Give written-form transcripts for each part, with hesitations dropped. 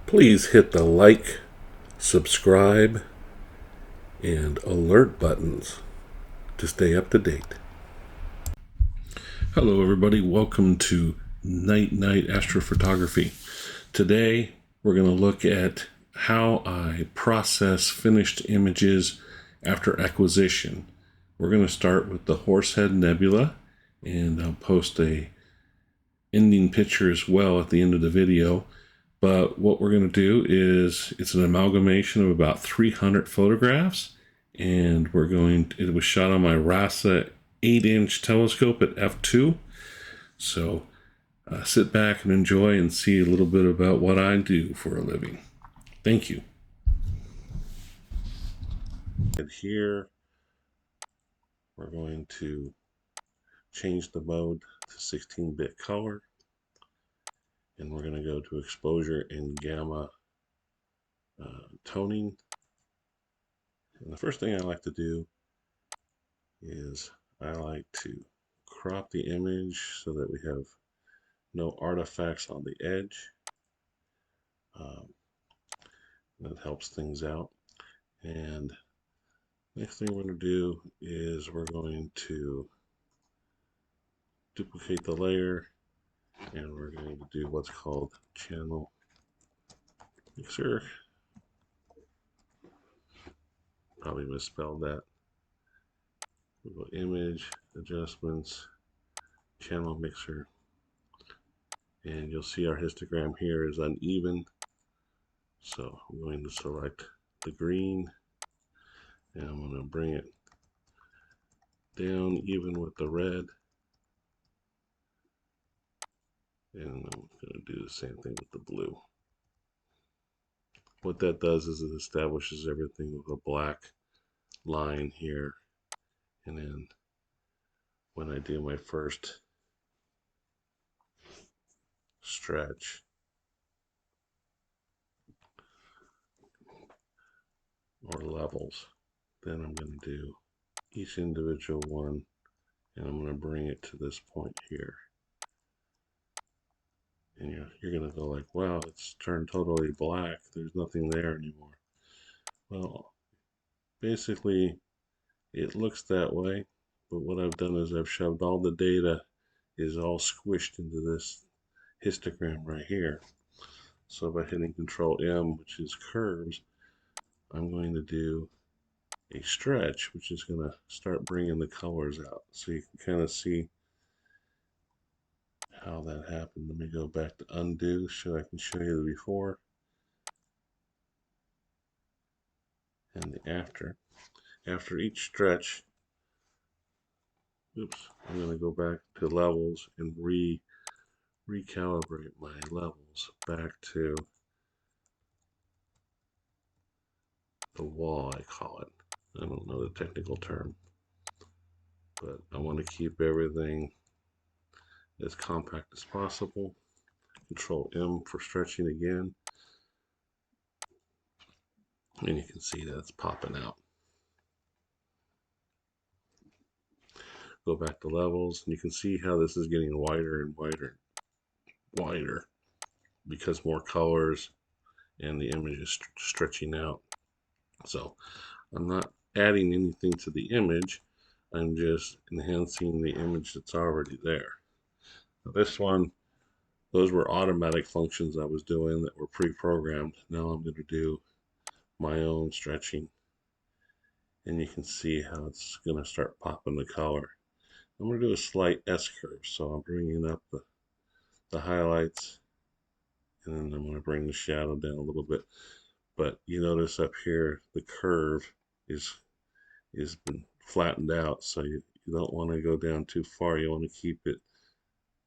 Please hit the like, subscribe, and alert buttons to stay up to date. Hello everybody, welcome to Night Astrophotography. Today we're going to look at how I process finished images after acquisition. We're going to start with the Horsehead Nebula, and I'll post a ending picture as well at the end of the video. But what we're going to do is, it's an amalgamation of about 300 photographs, and it was shot on my RASA 8-inch telescope at f2. So sit back and enjoy and see a little bit about what I do for a living. Thank you. And here we're going to change the mode to 16-bit color, and we're going to go to exposure and gamma toning. And the first thing I like to do is I like to crop the image so that we have no artifacts on the edge. That helps things out. And next thing we're going to do is we're going to duplicate the layer, and we're going to do what's called channel mixer. Probably misspelled that. We'll go image, adjustments, channel mixer, and you'll see our histogram here is uneven. So I'm going to select the green, and I'm going to bring it down even with the red. And I'm going to do the same thing with the blue. What that does is it establishes everything with a black line here. And then when I do my first stretch, or levels, then I'm going to do each individual one, and I'm going to bring it to this point here. And you're going to go like, wow, it's turned totally black. There's nothing there anymore. Well, basically it looks that way, but what I've done is I've shoved all the data is all squished into this histogram right here. So by hitting Control M, which is curves, I'm going to do a stretch, which is going to start bringing the colors out. So you can kind of see how that happened. Let me go back to undo so I can show you the before and the after. After each stretch, I'm going to go back to levels and recalibrate my levels back to the wall, I call it. I don't know the technical term, but I want to keep everything as compact as possible. Control M for stretching again, and you can see that it's popping out. Go back to levels, and you can see how this is getting wider and wider because more colors and the image is stretching out. So I'm not adding anything to the image, I'm just enhancing the image that's already there. Now this one, those were automatic functions I was doing that were pre-programmed. Now I'm going to do my own stretching, and you can see how it's going to start popping the color. I'm going to do a slight S curve, so I'm bringing up the highlights, and then I'm going to bring the shadow down a little bit. But you notice up here the curve is been flattened out, so you don't want to go down too far. You want to keep it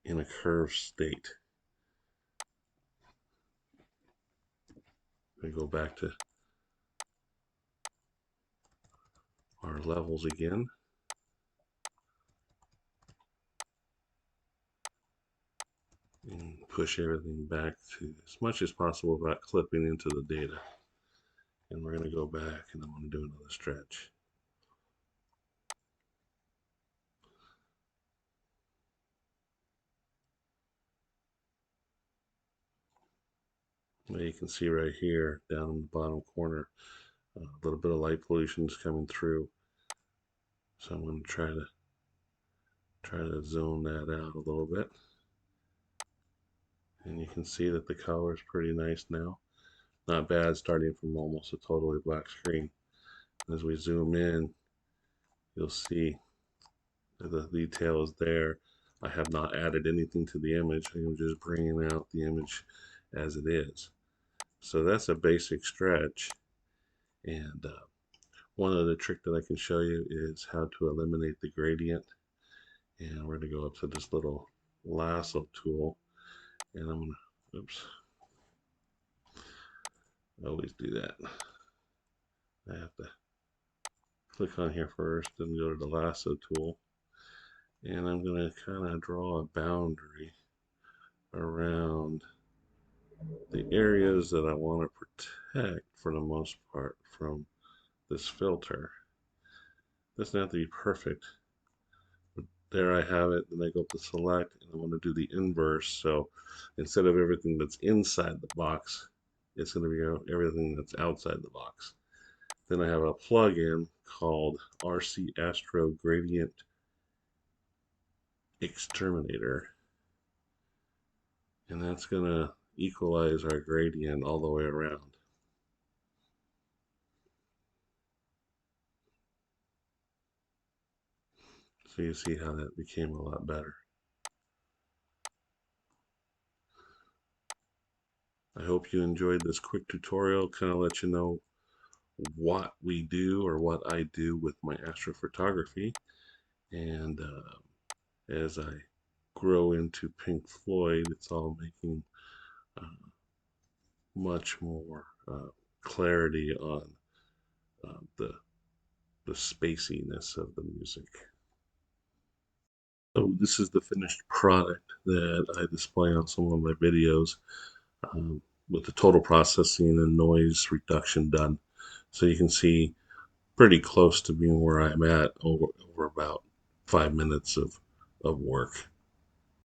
in a curved state. We go back to our levels again. And push everything back to as much as possible without clipping into the data. And we're going to go back, and I'm going to do another stretch. You can see right here down in the bottom corner, a little bit of light pollution is coming through. So I'm going to try to zoom that out a little bit. And you can see that the color is pretty nice now. Not bad, starting from almost a totally black screen. As we zoom in, you'll see that the detail is there. I have not added anything to the image. I'm just bringing out the image as it is. So that's a basic stretch. And one other trick that I can show you is how to eliminate the gradient. And we're going to go up to this little lasso tool. And I'm going to, oops, I always do that. I have to click on here first, then go to the lasso tool. And I'm going to kind of draw a boundary around the areas that I want to protect for the most part from this filter. Doesn't have to be perfect, but there I have it. Then I go up to select, and I want to do the inverse. So instead of everything that's inside the box, it's going to be everything that's outside the box. Then I have a plugin called RC Astro Gradient Exterminator, and that's going to equalize our gradient all the way around. So you see how that became a lot better. I hope you enjoyed this quick tutorial, kind of let you know what we do or what I do with my astrophotography. And as I grow into Pink Floyd, it's all making uh, much more clarity on the spaciness of the music. So this is the finished product that I display on some of my videos, with the total processing and noise reduction done. So you can see pretty close to being where I'm at over about 5 minutes of work.